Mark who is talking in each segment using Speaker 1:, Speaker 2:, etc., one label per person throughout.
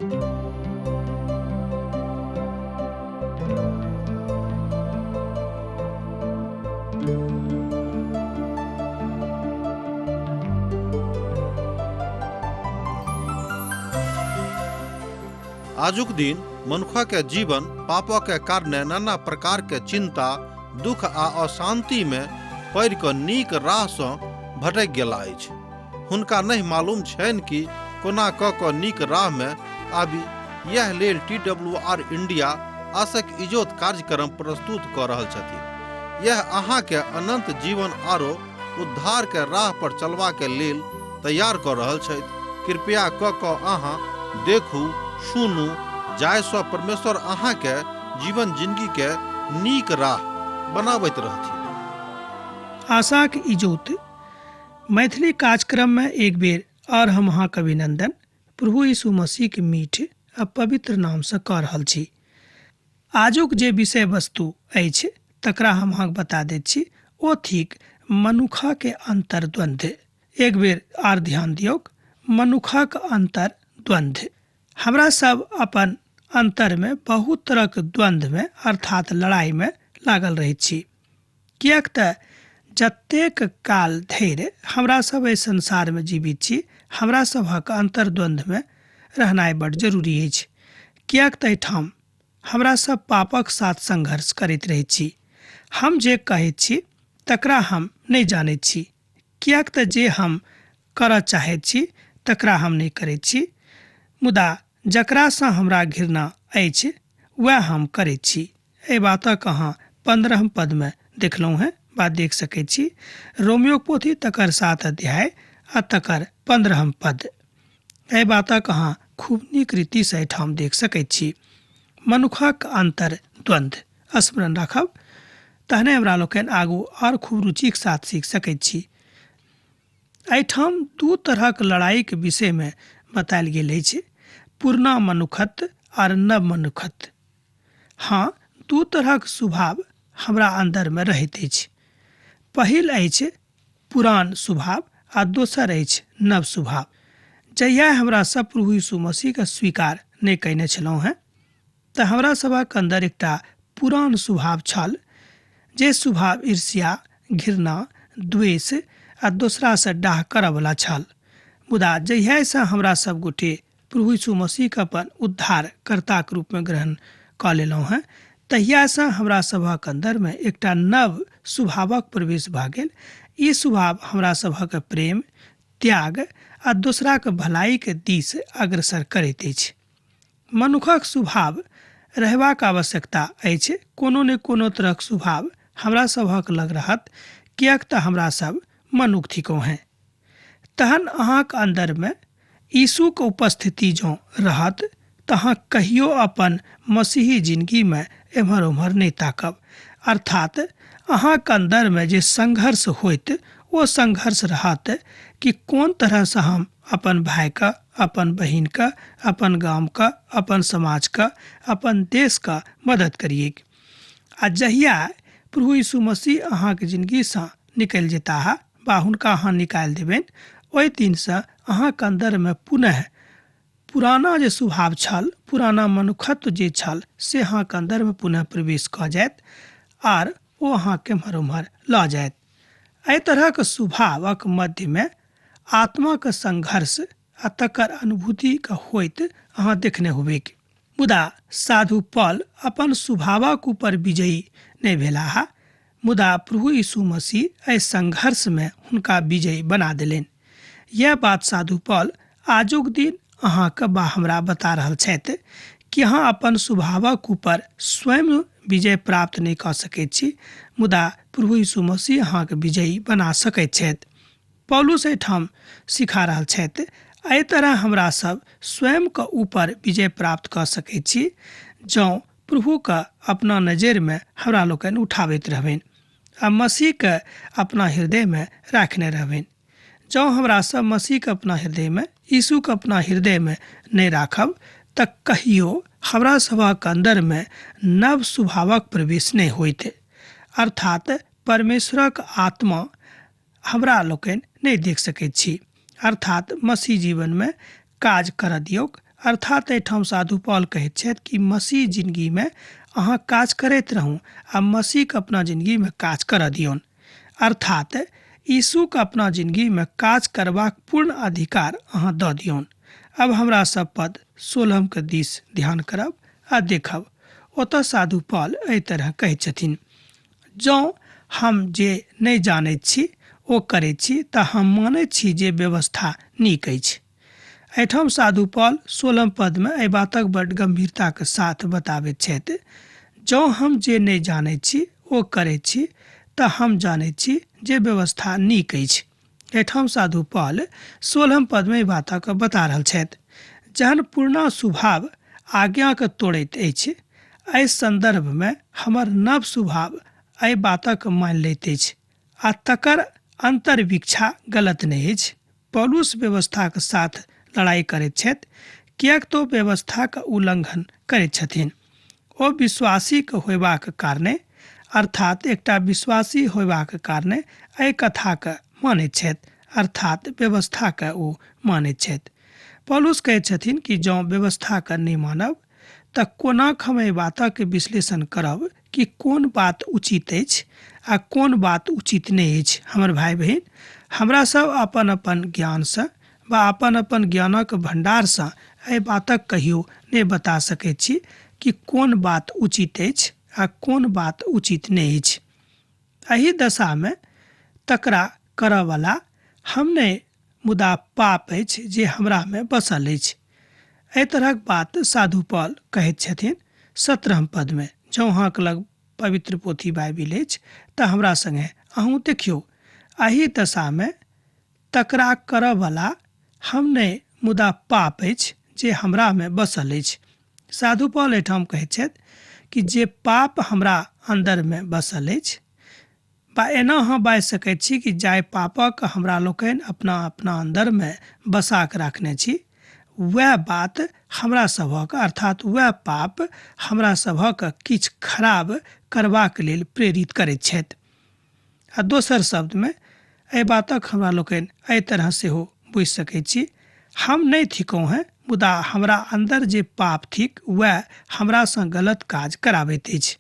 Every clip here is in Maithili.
Speaker 1: आजुक दिन मनुखा के जीवन पापा के कारणे नाना प्रकार के चिंता, दुख आ अशांति में पड़ क नीक राह सँ भटक गेला अछि। हुनका नहीं मालूम छनि कि कोना क नीक राह में आबि। यह लेल TWR इंडिया आशक इजोत कार्यक्रम प्रस्तुत क रहल छथि। यह अहाँ के अनंत जीवन आरो उद्धार के राह पर चलवा के लेल तैयार क रहल छथि। कृपया क अहाँ देखू, सुनू, जायसँ परमेश्वर अहाँ के जीवन जिंदगी के नीक राह बनाबैत रहथिन।
Speaker 2: आशाक इजोत मैथिली कार्यक्रम में एक बेर और हम अहाँक अभिनंदन प्रभु यीशु मसीह के मीठ आ पवित्र नाम से कह रहल छी। आजुक जे विषय वस्तु अछि तकरा हम अहाँक बता दैत छी। ओ थिक मनुखा के अंतर द्वंद्व। एक बेर आर ध्यान दियौक, मनुखक अंतर द्वंद्व। हमरा सब अपन अंतर में बहुत तरह के द्वंद्व में अर्थात लड़ाई में लागल रहैत छी। किएक त जतेक काल धरि हमरा सब एहि संसार में जीवित छी, हमरा सभक अंतर द्वंद्व में रहनाइ बड़ जरूरी अछि। किएक त एहिठाम हमरा सब पापक साथ संघर्ष करैत रहैत छी। हम जे कहैत छी तकरा हम नहीं जानैत छी। किएक त जे हम करऽ चाहैत छी तकरा हम नहीं करैत छी। मुदा जकरा सँ हमरा घृणा अछि वह हम करैत छी। एहि बातक अहाँ 15 पद में देखलहुँ हैं, बात देख सकैत छी। रोमियो पोथी तकर 7 अध्याय आ तकर 15 पद। एहि बातक अहाँ खूब नीक रीति से एहिठाम देख सकैत छी। मनुखक अंतर द्वंद्व स्मरण राखब, तहने हमरा लोकनि आगू और खूब रुचिक साथ सीख सकैत छी। एहिठाम दू तरहक लड़ाई के विषय में बतायल गेल अछि, पुरना मनुखत और नव मनुखत। हाँ, दू तरहक स्वभाव हमरा अंदर में रहैत अछि। पहिल अछि पुरान स्वभाव आ दोसर अछि नव स्वभाव। जहिया हमरा सब प्रभु यीशु मसीह के स्वीकार नहीं कयने छलहुँ हैं त हमरा सभक अंदर एकटा पुरान स्वभाव छल, जे स्वभाव ईर्ष्या, घृणा, द्वेष आ दोसरा से डाह करऽ वाला छल। मुदा जहिया से हमरा सब गोटे प्रभु यीशु मसीह के अपन उद्धार कर्ता के रूप में ग्रहण क लेलहुँ हैं, तहिया से हमरा सभक अंदर में एकटा नव स्वभावक प्रवेश भ गेल। ई स्वभाव हमरा सभक प्रेम, त्याग आ दोसरा के भलाई के दिस अग्रसर करैत अछि। मनुखक स्वभाव रहबाक आवश्यकता अछि। कोनो ने कोनो तरहक स्वभाव हमरा सभक लग रहत, किएक त हमरा सब मनुख थिको हैं। तहन अहाँक अंदर में यीशु के उपस्थिति जो रहत तहाँ कहियो अपन मसीही जिंदगी में एम्हर उम्हर नहीं ताकब। अर्थात अहाँक अंदर में जे संघर्ष होइत वो संघर्ष रहत कि कोन तरह से हम अपन भाई का, अपन बहिन का, अपन गांव का, अपन समाज का, अपन देश का मदद करिए। आ जहिया प्रभु यीशु मसीह अहाँके जिंदगी से निकल जेता है बा हुनका अहाँ निकाल देबेन, ओहि दिन से अहाँके अंदर में पुनः पुराना जे स्वभाव छल, पुराना मनुखत्व जे छल से अहाँके अंदर में पुनः प्रवेश क जायत आर वो अहाँके एम्हर उम्हर ल जायत। एहि तरह के स्वभावक मध्य में आत्मा के संघर्ष आ तकर अनुभूति के होइत अहाँ देखने होबे। मुदा साधु पौल अपन स्वभावक ऊपर विजयी नहीं भेला है, मुदा प्रभु यीशु मसीह एहि संघर्ष में हुनका विजयी बना देलेन। यह बात साधु पौल आजुक दिन अहाँके बा हमरा बता रहल छथि कि अहाँ अपन स्वभावक ऊपर स्वयं विजय प्राप्त नहीं कर सकैत छी, मुदा प्रभु यीशु मसीह अहाँके विजयी बना सकैत छथि। पौलुस एहिठाम सिखा रहल छथि, एहि तरह हमरा सब स्वयं के ऊपर विजय प्राप्त कर सकैत छी जँ प्रभु के अपना नजर में हमरा लोकनि उठाबैत रहबनि आ मसीह के अपना हृदय में रखने रहबनि। जँ हमरा सब मसीह के अपना हृदय में, यीशु के अपना हृदय में नहीं राखब त कहियो हमरा सभक अंदर में नव स्वभावक प्रवेश नहीं होइत। अर्थात परमेश्वरक आत्मा हमरा लोकनि नहीं देख सकैत छी। अर्थात मसीह जीवन में काज कर दियौक अर्थात एहिठाम साधु पॉल कहैत छथि कि मसीह जिंदगीमे अहाँ काज करैत रहू आ मसीहके अपना जिंदगीमे काज करऽ दियौन। अर्थात यीशुके अपना जिंदगीमे काज करबाक पूर्ण अधिकार अहाँ दऽ दियौन। अब हमरा सब पद 16 के दिस ध्यान करब आ देखब। ओतऽ साधु पॉल एहि तरह कहैत छथिन, जँ हम जे नहि जानैत छी ओ करैत छी तऽ हम मानैत छी जे व्यवस्था नीक अछि। एहिठाम साधु पॉल 16 पदमे एहि बातक बड्ड गंभीरताके साथ बताबैत छथि, जँ हम जे नहि जानैत छी ओ करैत छी तऽ हम जानैत छी जे व्यवस्था नीक अछि। एहिठाम साधु पॉल 16 पदमे एहि बातक बता रहल छथि। जहन पुरना स्वभाव आज्ञाके तोड़ैत अछि, एहि संदर्भमे हमर नव स्वभाव एहि बातक मानि लैत अछि आ तकर अंतर्विक्षा गलत नहि अछि। पौलुस व्यवस्थाके साथ लड़ाई करैत छथि, किएक तो व्यवस्थाके उल्लंघन करैत छथिन। ओ विश्वासीके होयबाक कारणे अर्थात एकटा विश्वासी होयबाक कारणे एहि कथाके मानैत छथि, अर्थात व्यवस्थाके ओ मानैत छथि। पौलुस कहैत छथिन कि जँ व्यवस्थाके नहि मानब तऽ कोना हम एहि बातक विश्लेषण करब कि कोन बात उचित अछि आ कोन बात उचित नहि अछि। हमर भाई बहिन, हमरा सब अपन अपन ज्ञानसँ वा अपन अपन ज्ञानक भंडारसँ एहि बातक कहियो नहि बता सकैत छी कि कोन बात उचित अछि आ कोन बात उचित नहि अछि। एहि दशामे तकरा करयवला हम नहि, मुदा पाप अछि जे हमरामे बसल अछि। एहि तरहक बात साधु पॉल कहैत छथिन 17 पदमे। जँ अहाँके लग पवित्र पोथी बाइबिल अछि तऽ हमरा संगे अहूँ देखियौ, एहि दशामे तकरा करयवला हम नहि, मुदा पाप अछि जे हमरामे बसल अछि। साधु पॉल एहिठाम कहैत छथि कि जे पाप हमरा अन्दरमे बसल अछि, बा एना अहाँ बाजि सकैत छी कि जाहि पापक हमरा लोकनि अपना अपना अन्दरमे बसा कऽ राखने छी, वएह बात हमरा सभक अर्थात वएह पाप हमरा सभक किछु खराब करबाक लेल प्रेरित करैत छथि। आ दोसर शब्दमे एहि बातक हमरा लोकनि एहि तरह सेहो बुझि सकैत छी, हम नहि थिकहुँ हैं, मुदा हमरा अन्दर जे पाप थिक वएह हमरासँ गलत काज कराबैत अछि।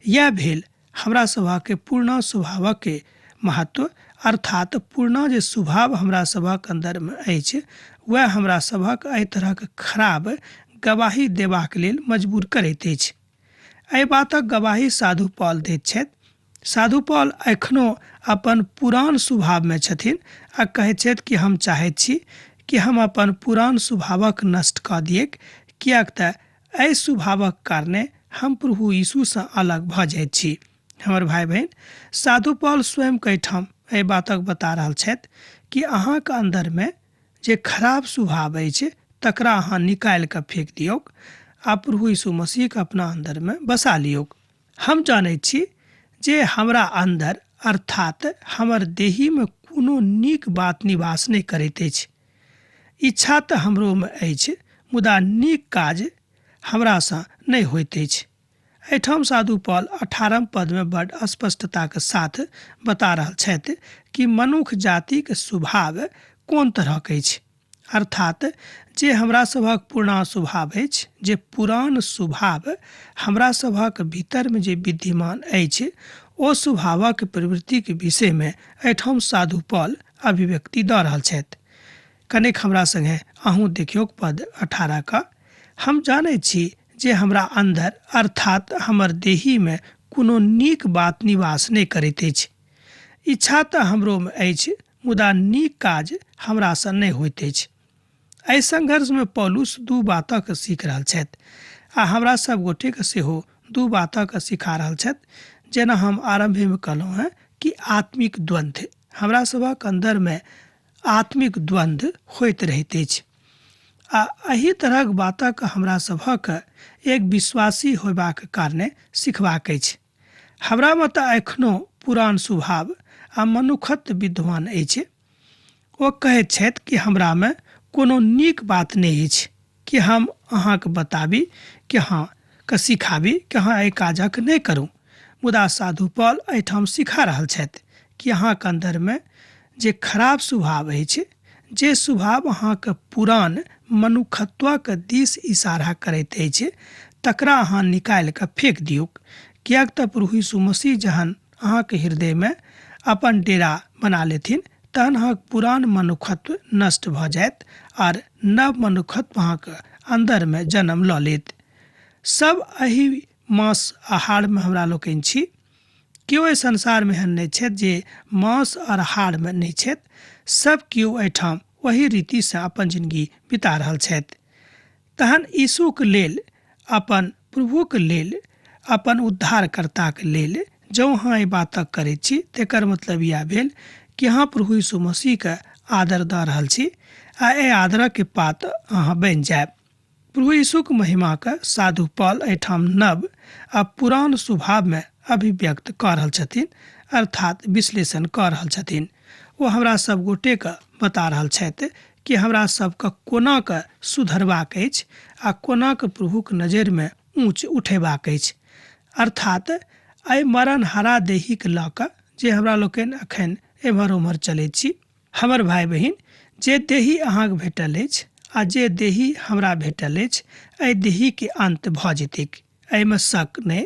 Speaker 2: यह भेल हमरा सभके पूर्ण स्वभावके महत्व, अर्थात पूर्ण जे स्वभाव हमरा सभक अन्दरमे अछि वह हमरा सभक एहि तरहक खराब गवाही देबाक लेल मजबूर करैत अछि। एहि बातक गवाही साधु पॉल दैत छथि। साधु पॉल एखनो अपन पुरान स्वभावमे छथिन आ कहैत छथि कि हम चाहैत छी कि हम अपन पुरान स्वभावक नष्ट कऽ दियैक, किएक तऽ एहि स्वभावक कारणे हम प्रभु यीशुसँ अलग भऽ जाइत छी। हमर भाई बहन, साधु पॉल स्वयं एहिठाम एहि बातक बता रहल छथि कि अहाँके अन्दरमे जे खराब स्वभाव अछि तकरा अहाँ निकालि कऽ फेंक दियौक आ प्रभु यीशु मसीहके अपना अन्दरमे बसा लियौक। हम जानैत छी जे हमरा अन्दर अर्थात हमर देहीमे कोनो नीक बात निवास नहि करैत अछि। इच्छा तऽ हमरोमे अछि, मुदा नीक काज हमरासँ नहि होइत अछि। एहिठाम साधु पॉल 18 पदमे बड्ड स्पष्टताके साथ बता रहल छथि कि मनुष्य जातिके स्वभाव कोन तरहक अछि, अर्थात जे हमरा सभक पुरान स्वभाव अछि, जे पुरान स्वभाव हमरा सभक भीतरमे जे विद्यमान अछि, ओ स्वभावक प्रवृत्तिके विषयमे एहिठाम साधु पॉल अभिव्यक्ति दऽ रहल छथि। कनेक हमरा संगे अहूँ देखियौ पद 18 का। हम जानैत छी जे हमरा अन्दर अर्थात हमर देहीमे कोनो नीक बात निवास नहि करैत अछि। इच्छा तऽ हमरोमे अछि, मुदा नीक काज हमरासँ नहि होइत अछि। एहि संघर्षमे पौलुस दू बातक सीख रहल छथि आ हमरा सब गोटेके सेहो दू बातक सिखा रहल छथि। जेना हम आरंभेमे कहलहुँ हैं कि आत्मिक द्वंद्व हमरा सभक अन्दरमे आत्मिक द्वंद्व होइत रहैत अछि आ एहि तरहक बातक हमरा सभक एक विश्वासी होयबाक कारणे सिखबाक अछि। हमरामे तऽ एखनो पुरान स्वभाव आ मनुखत्व विद्यमान अछि। ओ कहैत छथि कि हमरामे कोनो नीक बात नहि अछि कि हम अहाँके बताबी कि अहाँके सिखाबी कि अहाँ एहि काजक नहि करू। मुदा साधु पॉल एहिठाम सिखा रहल छथि कि अहाँके अन्दरमे जे खराब स्वभाव अछि, जे स्वभाव अहाँके पुरान मनुखत्वक दिस इशारा करैत अछि तकरा अहाँ निकालि कऽ फेंक दियौ, किएक तऽ प्रभु यीशु मसीह जहन अहाँके हृदयमे अपन डेरा बना लेथिन तहन अहाँके पुरान मनुखत्व नष्ट भऽ जायत और नव मनुखत्व अहाँके अन्दरमे जन्म लऽ लेत। सब एहि मांस आहारमे हमरा लोकनि छी। केओ एहि संसारमे एहन नहि छथि जे मांस और आहारमे नहि छथि। सब केओ एहिठाम वही रीतिसँ अपन जिंदगी बिता रहल छथि। तहन यीशुके लेल, अपन प्रभुके लेल, अपन उद्धारकर्ताके लेल जँ अहाँ ई बातक करैत छी तेकर मतलब इएह भेल कि अहाँ प्रभु यीशु मसीहके आदर दऽ रहल छी आ एहि आदरके पात्र अहाँ बनि जायब। प्रभु यीशुके महिमाके साधु पौल एहिठाम नव आ पुरान स्वभावमे अभिव्यक्त कऽ रहल छथिन, अर्थात विश्लेषण कऽ रहल छथिन। ओ हमरा सब गोटेके बता रहल छथि कि हमरा सबके कोना कऽ सुधरबाक अछि आ कोना कऽ प्रभुके नजरिमे ऊँच उठेबाक अछि। अर्थात एहि मरणहारा देहीके लऽ कऽ जे हमरा लोकनि एखन एम्हर ओम्हर चलैत छी, हमर भाय बहिन, जे देही अहाँके भेटल अछि आ जे देही हमरा भेटल अछि, एहि देहीके अंत भऽ जेतैक। एहिमे शक नहि,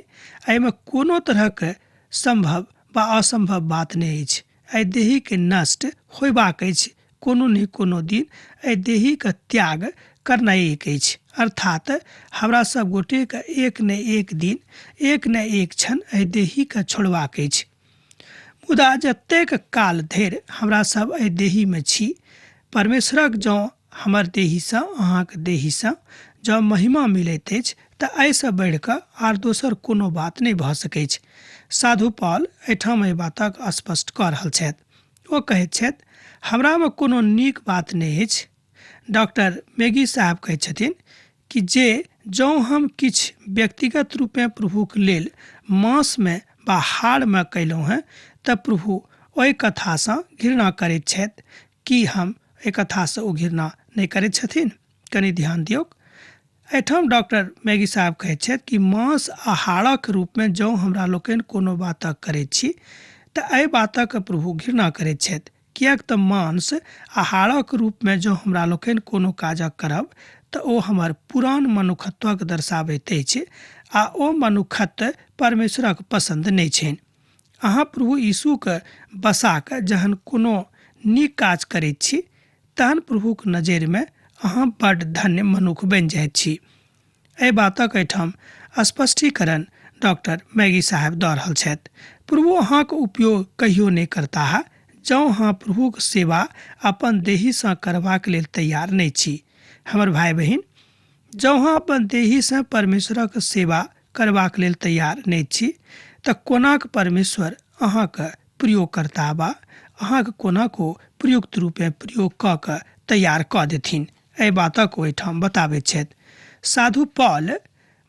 Speaker 2: एहिमे कोनो तरहके संभव वा असंभव बात नहि अछि। एहि देहीके नष्ट होयबाक अछि, कोनो नहि कोनो दिन एहि देहीके त्याग करनाइक अछि। अर्थात हमरा सब गोटेके एक न एक दिन, एक न एक क्षण एहि देहीके छोड़बाक अछि। मुदा जतेक काल धरि हमरा सब एहि देहीमे छी, परमेश्वरक जँ हमर देहीसँ, अहाँके देहीसँ जँ महिमा मिलैत अछि तऽ एहिसँ बढ़ि कऽ आर दोसर कोनो बात नहि भऽ सकैत छै। साधु पौल एहिठाम एहि बातक स्पष्ट कऽ रहल छथि। ओ कहैत छथि, हमरामे कोनो नीक बात नहि अछि। डॉक्टर मैगी साहब कहैत छथिन कि जे जँ हम किछु व्यक्तिगत रूपे प्रभुके लेल मांसमे वा हाड़मे कयलहुँ हैं तऽ प्रभु ओहि कथासँ घृणा करैत छथि कि हम एहि कथासँ ओ घृणा नहि करैत छथिन। कनि ध्यान दियौ। एहिठाम डॉक्टर मैगी साहब कहैत छथि कि मांस आ हाड़क रूपमे जँ हमरा लोकनि कोनो बातक करैत छी तऽ एहि बातक प्रभु घृणा करैत छथि, किएक तऽ मांस आ हाड़क रूपमे जँ हमरा लोकनि कोनो काजक करब तऽ ओ हमर पुरान मनुखत्वक दर्शाबैत अछि आ ओ मनुखत्व परमेश्वरक पसन्द नहि छनि। अहाँ प्रभु यीशुके बसा कऽ जहन कोनो नीक काज करैत छी तहन प्रभुके नजरिमे अहाँ बड्ड धन्य मनुख बनि जाइत छी। एहि बातक एहिठाम स्पष्टीकरण डॉक्टर मैगी साहब दऽ रहल छथि। प्रभु अहाँके उपयोग कहियो नहि करता है जँ अहाँ प्रभुके सेवा अपन देहीसँ करबाक लेल तैयार नहि छी। हमर भाय बहिन, जँ अहाँ अपन देहीसँ परमेश्वरक सेवा करबाक लेल तैयार नहि छी तऽ कोनाक परमेश्वर अहाँके प्रयोग करता बा अहाँके कोनाको प्रयुक्त रूपे प्रयोग कऽ कऽ तैयार कऽ देथिन। एहि बातक ओहिठाम बताबैत छथि। साधु पौल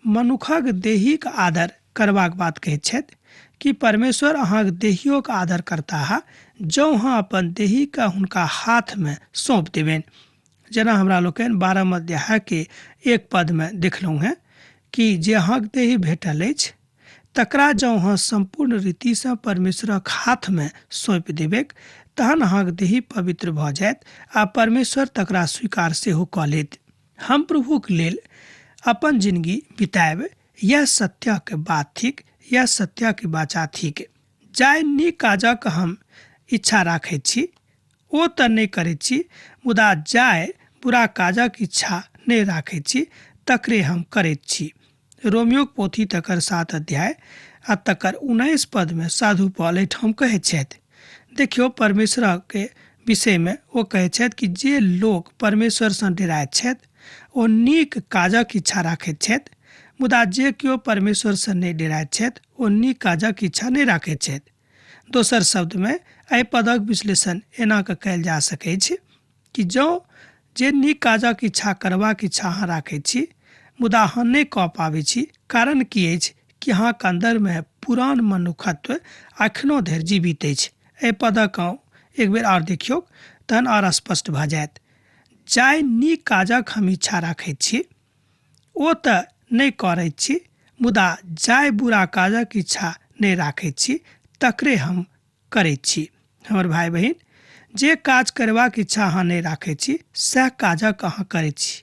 Speaker 2: मनुखक देहीक आदर करबाक बात कहैत छथि कि परमेश्वर अहाँके देहियोके आदर करता है जँ अहाँ अपन देहीके हुनका हाथमे सौंप देबनि। जेना हमरा लोकनि 12 अध्यायके 1 पदमे देखलहुँ हैं कि जे अहाँके देही भेटल अछि तकरा जँ अहाँ संपूर्ण रीतिसँ परमेश्वरक हाथमे सौंप देबैक तहन अहाँके देही पवित्र भऽ जायत आ परमेश्वर तकरा स्वीकार सेहो कऽ लेत। हम प्रभुके लेल अपन जिंदगी बिताएब, यह सत्यके बात थिक, यह सत्यके बाचा थिक। जाहि नीक काजक हम इच्छा राखैत छी ओ तऽ नहि करैत छी, मुदा जाहि बुरा काजक इच्छा नहि राखैत छी तकरे हम करैत छी। रोमियोक पोथी तकर 7 अध्याय आ तकर 19 पदमे साधु पौल एहिठाम कहैत छथि। देखियौ, परमेश्वरके विषयमे ओ कहैत छथि कि जे लोक परमेश्वरसँ डराइत छथि ओ नीक काजक इच्छा राखैत छथि, मुदा जे केओ परमेश्वरसँ नहि डराइत छथि ओ नीक काजक इच्छा नहि राखैत छथि। दोसर शब्दमे एहि पदक विश्लेषण एना कऽ कयल जा सकैत छै कि जँ जे नीक काजक इच्छा करबाक इच्छा अहाँ राखैत छी मुदा अहाँ नहि कऽ पाबैत छी, कारण की अछि कि अहाँके अन्दरमे पुरान मनुखत्व एखनो धरि जीवित अछि। एहि पदक एक बेर आओर देखियौ तहन आओर स्पष्ट भऽ जायत। जाहि नीक काजक हम इच्छा राखैत छी ओ तऽ नहि करैत छी, मुदा जाहि बुरा काजक इच्छा नहि राखैत छी तकरे हम करैत छी। हमर भाय बहिन, जे काज करबाक इच्छा अहाँ नहि राखैत छी सएह काजक अहाँ करैत छी।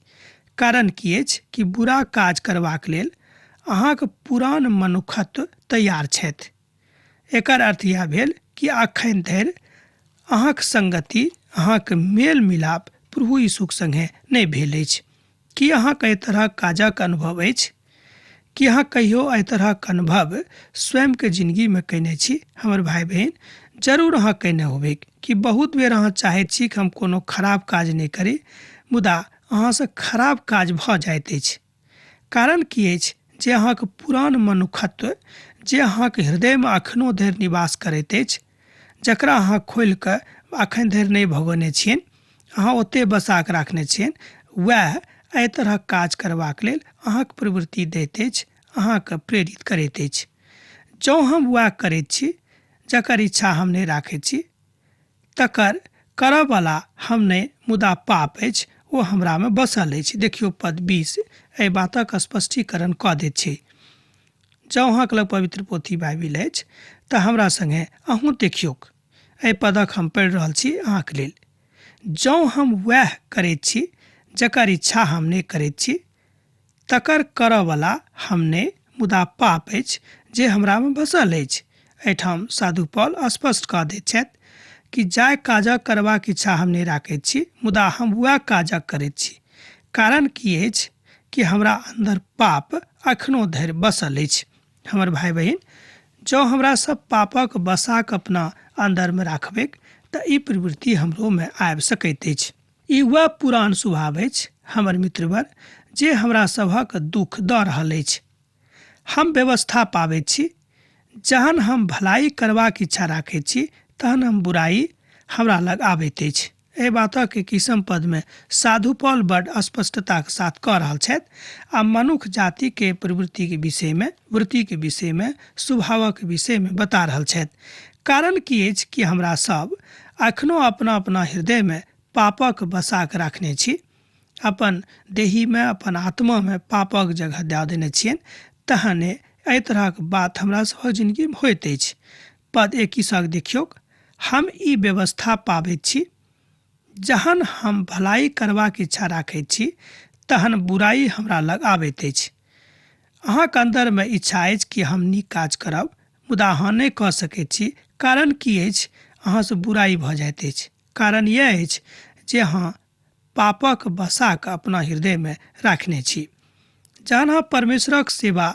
Speaker 2: कारण की अछि कि बुरा काज करबाक लेल अहाँके पुरान मनुखत्व तैयार छथि। एकर अर्थ इएह भेल कि अखन धरि अहाँक संगति, अहाँके मेल मिलाप प्रभु यीशुक संगे नहि भेल अछि। कि अहाँके एहि तरहक काजक अनुभव अछि? कि अहाँ कहियो एहि तरहक अनुभव स्वयंके जिंदगीमे कयने छी? हमर भाई बहन, जरूर अहाँ कयने होबै कि बहुत बेर अहाँ चाहैत छी कि हम कोनो खराब काज नहि करी, मुदा अहाँसँ खराब काज भऽ जाइत अछि। कारण की अछि? जे अहाँके पुरान मनुखत्व, जे अहाँके हृदयमे अखनो धरि निवास करैत अछि, जकरा अहाँ खोलि कऽ अखन धरि नहि भगोने छियनि, अहाँ ओतेक बसा कऽ राखने छियनि, वएह एहि तरहक काज करबाक लेल अहाँके प्रवृत्ति दैत अछि, अहाँके प्रेरित करैत अछि। जँ हम वएह करैत छी जकर इच्छा हम नहि राखैत छी, तकर करयवला हम नहि मुदा पाप अछि, ओ हमरामे बसल अछि। देखियौ पद 20 एहि बातक स्पष्टीकरण कऽ दैत छै। जँ अहाँके लग पवित्र पोथी बाइबिल अछि तऽ हमरा संगे अहूँ देखियौक। एहि पदक हम पढ़ि रहल छी अहाँके लेल। जँ हम वएह करैत छी जकर इच्छा हम नहि करैत छी, तकर करयवला हम नहि मुदा पाप अछि जे हमरामे बसल अछि। एहिठाम साधु पौल स्पष्ट कऽ दैत छथि कि जाहि काजक करबाक इच्छा हम नहि राखैत छी, मुदा हम वएह काजक करैत छी। कारण की अछि कि हमरा अन्दर पाप अखनो धरि बसल अछि। हमर भाई बहन, जँ हमरा सब पापक बसाक अपना अन्दरमे राखबै तऽ ई प्रवृत्ति हमरोमे आबि सकैत अछि। ई वह पुरान स्वभाव अछि हमर मित्रवर, जे हमरा सभक दुख दऽ रहल अछि। हम व्यवस्था पाबैत छी। जहन हम भलाई करबाक इच्छा राखैत छी तहन हम बुराई हमरा लग आबैत अछि। एहि बातक 21 पदमे साधु पौल बड्ड स्पष्टताके साथ कह रहल छथि आ मनुष्य जातिके प्रवृत्तिके विषयमे, वृत्तिके विषयमे, स्वभावक विषयमे बता रहल छथि। कारण की अछि कि हमरा सब अखनो अपना अपना हृदयमे पापक बसाक राखने छी, अपन देहीमे, अपन आत्मामे पापक जगह दऽ देने छियनि। तहने एहि तरहक बात हमरा सभक जिन्दगीमे होइत अछि। पद 21 देखियौ, हम ई व्यवस्था पाबैत छी, जहन हम भलाई करबाक इच्छा राखैत छी तहन बुराई हमरा लग आबैत अछि। अहाँके अन्दरमे इच्छा अछि कि हम नीक काज करब, मुदा अहाँ नहि कऽ सकैत छी। कारण की अछि? अहाँसँ बुराई भऽ जाइत अछि। कारण यह अछि जे अहाँ पापक बसाक अपना हृदयमे राखने छी। जहन अहाँ परमेश्वरक सेवा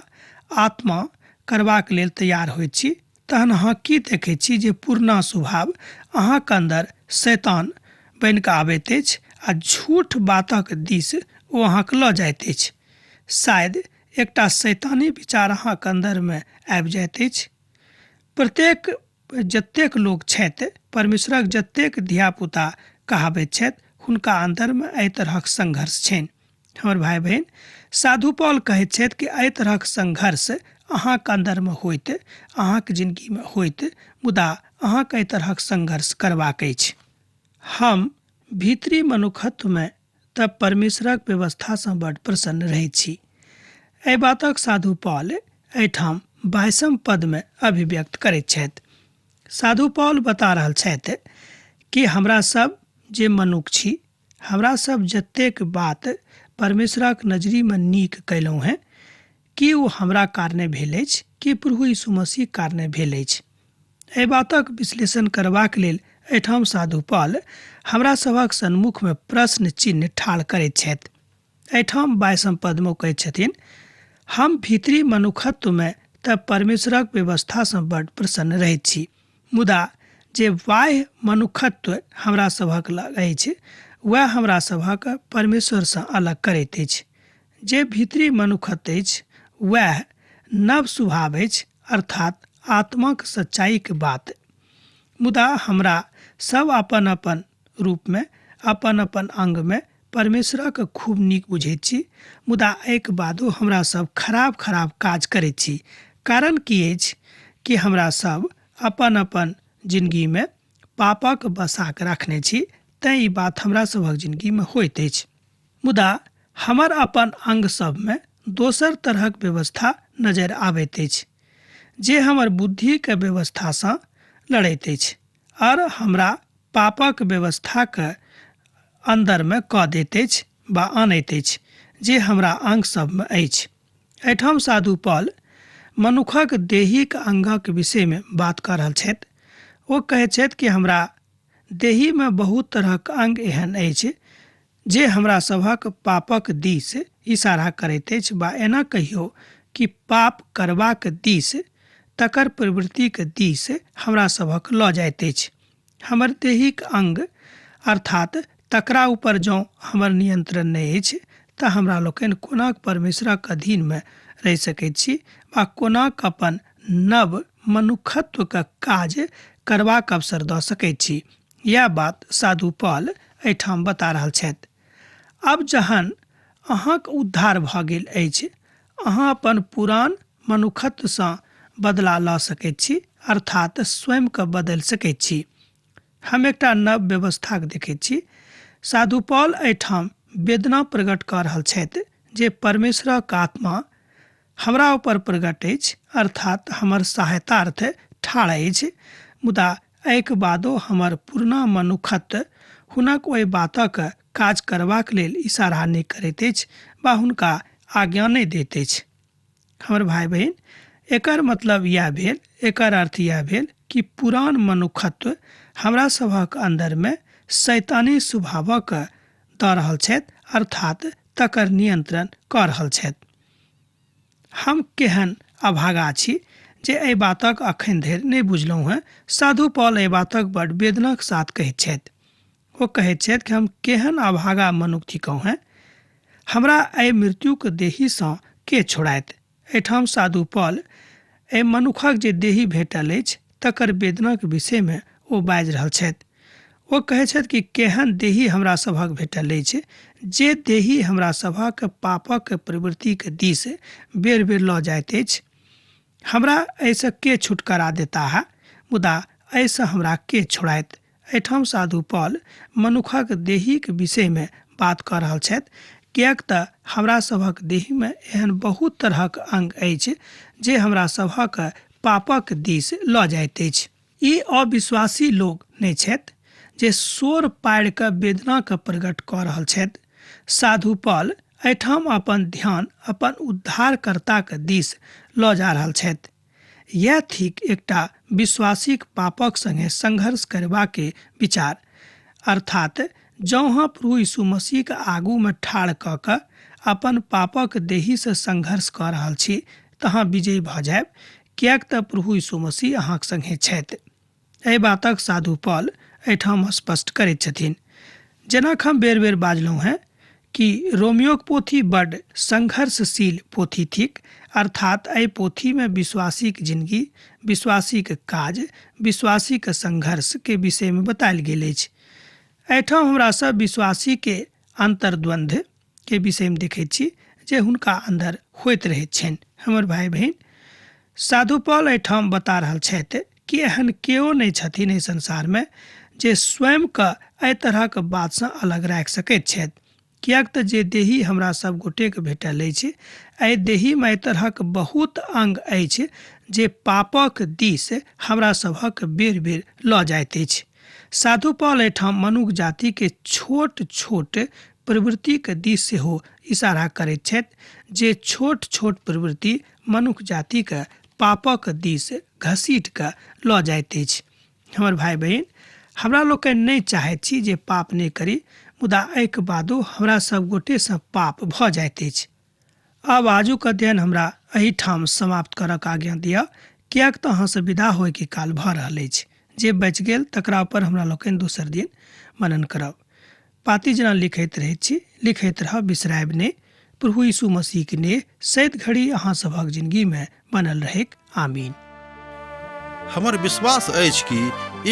Speaker 2: आत्मा करबाक लेल तैयार होइत छी तहन अहाँ की देखैत छी? जे पुरना स्वभाव अहाँके अन्दर शैतान बनि कऽ आबैत अछि आ झूठ बातक दिस ओ अहाँके लऽ जाइत अछि। शायद एकटा शैतानी विचार अहाँके अन्दरमे आबि जाइत अछि। प्रत्येक जतेक लोक छथि, परमेश्वरक जतेक धियापुता कहाबैत छथि, हुनका अन्दरमे एहि तरहक संघर्ष छनि। हमर भाई बहन, साधु पौल कहैत छथि कि एहि तरहक संघर्ष अहाँके अन्दरमे होइत, अहाँके जिन्दगीमे होइत, मुदा अहाँके एहि तरहक संघर्ष करबाक अछि। हम भीतरी मनुखत्वमे तऽ परमेश्वरक व्यवस्थासँ बड्ड प्रसन्न रहैत छी। एहि बातक साधु पौल एहिठाम 22 पदमे अभिव्यक्त करैत छथि। साधु पौल बता रहल छथि कि हमरा सब जे मनुष्य छी, हमरा सब जतेक बात परमेश्वरक नजरीमे नीक कयलहुँ हेँ, कि ओ हमरा कारणे भेल अछि कि प्रभु यीशु मसीह कारणे भेल अछि। एहि बातक विश्लेषण करबाक लेल एहिठाम साधु पौल हमरा सभक सन्मुखमे प्रश्न चिन्ह ठाढ़ करैत छथि। एहिठाम 22 पदमे कहैत छथिन, हम भीतरी मनुखत्वमे तऽ परमेश्वरक व्यवस्थासँ बड्ड प्रसन्न रहैत छी, मुदा जे बाह्य मनुखत्व हमरा सभक लग अछि, वह हमरा सभक परमेश्वरसँ अलग करैत अछि। जे भीतरी मनुखत्व अछि, वह नव स्वभाव अछि, अर्थात आत्माक सच्चाईके बात। मुदा हमरा सब अपन अपन रूपमे, अपन अपन अंगमे परमेश्वरक खूब नीक बुझैत छी, मुदा एहिके बादो हमरा सब खराब खराब काज करैत छी। कारण की अछि कि हमरा सब अपन अपन जिन्दगीमे पापक बसाक राखने छी, तैँ ई बात हमरा सभक जिन्दगीमे होइत अछि। मुदा हमर अपन अंग सबमे दोसर तरहक व्यवस्था नजर आबैत अछि, जे हमर बुद्धिके व्यवस्थासँ लड़ैत अछि और हमरा पापक व्यवस्थाके अन्दरमे कऽ दैत अछि वा आनैत अछि जे हमरा अंग सभमे अछि। एहिठाम साधु पॉल मनुखक देहिक अंगक विषयमे बात कऽ रहल छथि। ओ कहैत छथि कि हमरा देहीमे बहुत तरहक अंग एहन अछि जे हमरा सभक पापक दिस इशारा करैत अछि, वा एना कहियौ कि पाप करबाक दिस, तकर प्रवृत्तिक दिस हमरा सभक लऽ जाइत अछि। हमर देहिक अंग अर्थात तकरा ऊपर जँ हमर नियंत्रण नहि अछि तऽ हमरा लोकनि कोना परमेश्वरक अधीनमे रहि सकैत छी वा कोना अपन नव मनुखत्वके काज करबाक अवसर दऽ सकैत छी। यह बात साधु पॉल एहिठाम बता रहल छथि। अब जहन अहाँक उद्धार भऽ गेल अछि, अहाँ अपन पुरान मनुखत्वसँ बदला लऽ सकैत छी, अर्थात स्वयंके बदलि सकैत छी। हम एकटा नव व्यवस्थाक देखैत छी। साधु पॉल एहिठाम वेदना प्रकट कऽ रहल छथि जे परमेश्वरक आत्मा हमरा ऊपर प्रकट अछि, अर्थात हमर सहायतार्थ ठाढ़ अछि। मुदा एहिके बादो हमर पुरना मनुखत्व हुनक ओहि बातक काज करबाक लेल इशारा नहि करैत अछि वा हुनका आज्ञा नहि दैत अछि। हमर भाई बहन, एकर मतलब यह भेल, एकर अर्थ यह भेल कि पुरान मनुखत्व हमरा सभक अन्दरमे शैतानी स्वभावक दऽ रहल छथि, अर्थात तकर नियंत्रण कऽ रहल छथि। हम केहन अभागा छी जे एहि बातक अखन धरि नहि बुझलहुँ हेँ। साधु पॉल एहि बातक बड़ वेदनाक साथ कहैत छथि। ओ कहैत छथि कि हम केहन अभागा मनुख थिकहुँ हेँ, हमरा एहि मृत्युक देहीसँ के छोड़ाइत। एहिठाम साधु पॉल एहि मनुखक जे देही भेटल अछि तकर वेदनाक विषयमे ओ बाजि रहल छथि। ओ कहैत छथि कि केहन देही हमरा सभक भेटल अछि, जे देही हमरा सभक पापक प्रवृत्तिके दिस बेर बेर लऽ जाइत अछि। हमरा एहिसँ के छुटकारा देता है, मुदा एहिसँ हमरा के छोड़ाइत। एहिठाम साधु पॉल मनुखक देहीक विषयमे बात कऽ रहल छथि, किएक तऽ हमरा सभक देहमे एहन बहुत तरहक अंग अछि जे हमरा सभक पापक दिस लऽ जाइत अछि। ई अविश्वासी लोक नहि छथि जे शोर पाड़ि कऽ वेदनाके प्रकट कऽ रहल छथि। साधु पॉल एहिठाम अपन ध्यान अपन उद्धारकर्ताके दिस लऽ जा रहल छथि। यह थिक एकटा विश्वासीक पापक संगे संघर्ष करबाके विचार, अर्थात जँ अहाँ प्रभु यीशु मसीहके आगूमे ठाढ़ कऽ कऽ अपन पापक देहीसँ संघर्ष कऽ रहल छी तऽ अहाँ विजयी भऽ जायब, किएक तऽ प्रभु यीशु मसीह अहाँक संगे छथि। एहि बातक साधु पॉल एहिठाम स्पष्ट करैत छथिन। जेनाकि हम बेर बेर बाजलहुँ हेँ कि रोमियोक पोथी बड्ड संघर्षशील पोथी थिक, अर्थात एहि पोथीमे विश्वासीक जिंदगी, विश्वासीक काज, विश्वासीक संघर्षके विषयमे बतायल गेल अछि। एहिठाम हमरा सब विश्वासीके अंतर्द्वंद्वके विषयमे देखैत छी जे हुनका अन्दर होइत रहैत छनि। हमर भाई बहन, साधु पॉल एहिठाम बता रहल छथि कि एहन केओ नहि छथिन एहि संसारमे जे स्वयंके एहि तरहक बातसँ अलग राखि सकैत छथि, किएक तऽ जे देही हमरा सब गोटेके भेटल अछि, एहि देहीमे एहि तरहक बहुत अंग अछि जे पापक दिस हमरा सभक बेर बेर लऽ जाइत अछि। साधु पॉल एहिठाम मनुष्य जातिके छोट छोट प्रवृत्तिके दिस सेहो इशारा करैत छथि, जे छोट छोट प्रवृत्ति मनुष्य जातिके पापक दिस घसीट कऽ लऽ जाइत अछि। हमर भाई बहन, हमरा लोकनि नहि चाहैत छी जे पाप नहि करी, मुदा एहिके बादो हमरा सब गोटेसँ पाप भऽ जाइत अछि। आब आजुक अध्ययन हमरा एहिठाम समाप्त करक आज्ञा दिअ, किएक तऽ अहाँसँ विदा होइके काल भऽ रहल अछि। जे बचि गेल तकरा पर हमरा लोकनि दोसर दिन मनन करब। पाती जेना लिखैत रहैत छी, लिखैत रहब, बिसरायब नहि। प्रभु यीशु मसीहके ने सैत घड़ी अहाँ सभक जिंदगीमे बनल रहैक। आमीन।
Speaker 1: हमर विश्वास अछि कि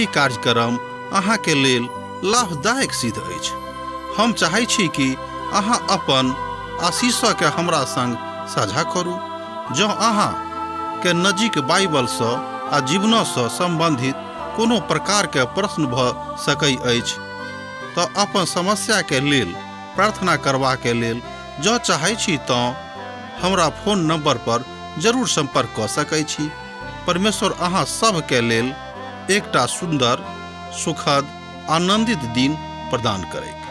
Speaker 1: ई कार्यक्रम अहाँके लेल लाभदायक सिद्ध अछि। हम चाहै छी कि अहाँ अपन आशीषके हमरा संग साझा करू। जँ अहाँके नजीक बाइबलसँ आ जीवनसँ सम्बन्धित कोनो प्रकारके प्रश्न भऽ सकै अछि तऽ अपन समस्याके लेल प्रार्थना करबाके लेल जँ चाहै छी तऽ हमरा फोन नंबर पर जरूर संपर्क कऽ सकै छी। परमेश्वर अहाँ सबके लेल एकटा सुन्दर, सुखद आनंदित दिन प्रदान करें।